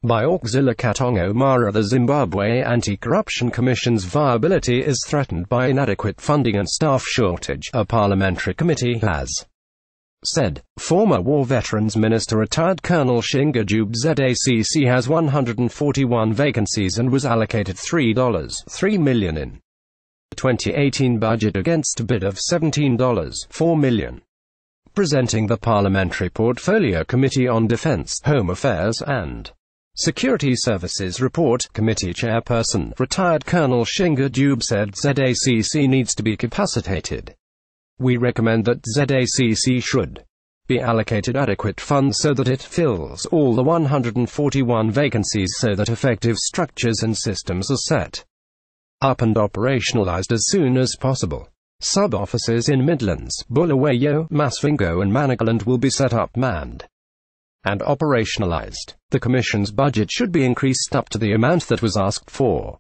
By Auxilla Katongo Mara, the Zimbabwe Anti-Corruption Commission's viability is threatened by inadequate funding and staff shortage, a parliamentary committee has said. Former War Veterans Minister retired Colonel Shingajube Zacc has 141 vacancies and was allocated $3.3 million in 2018 budget against a bid of $17.4 million. Presenting the Parliamentary Portfolio Committee on Defense, Home Affairs and Security Services report, committee chairperson, retired Colonel Shingajube said Zacc needs to be capacitated. We recommend that Zacc should be allocated adequate funds so that it fills all the 141 vacancies so that effective structures and systems are set up and operationalized as soon as possible. Sub-offices in Midlands, Bulawayo, Masvingo and Manicaland will be set up, manned and operationalized. The Commission's budget should be increased up to the amount that was asked for.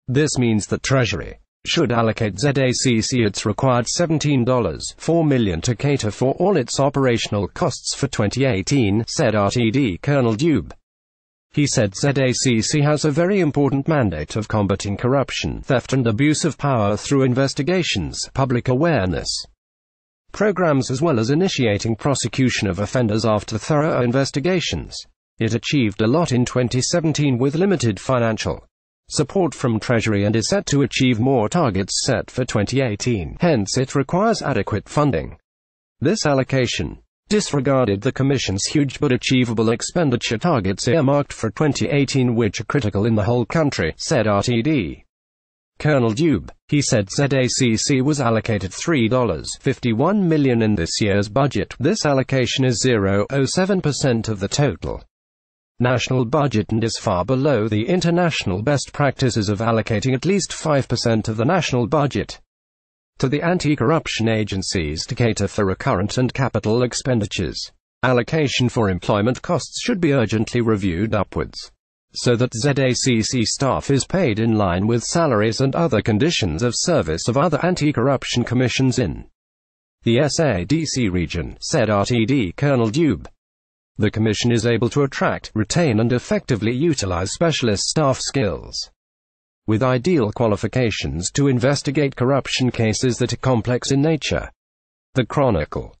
This means that Treasury should allocate Zacc its required $17.4 million to cater for all its operational costs for 2018, said RTD Colonel Dube. He said Zacc has a very important mandate of combating corruption, theft and abuse of power through investigations, public awareness programs as well as initiating prosecution of offenders after thorough investigations. It achieved a lot in 2017 with limited financial support from Treasury and is set to achieve more targets set for 2018. Hence it requires adequate funding. This allocation disregarded the Commission's huge but achievable expenditure targets earmarked for 2018, which are critical in the whole country, said RTD Colonel Dube. He said Zacc was allocated $3.51 million in this year's budget. This allocation is 0.07% of the total national budget and is far below the international best practices of allocating at least 5% of the national budget to the anti-corruption agencies to cater for recurrent and capital expenditures. Allocation for employment costs should be urgently reviewed upwards, so that Zacc staff is paid in line with salaries and other conditions of service of other anti-corruption commissions in the SADC region, said RTD Colonel Dube. The Commission is able to attract, retain and effectively utilize specialist staff skills with ideal qualifications to investigate corruption cases that are complex in nature. The Chronicle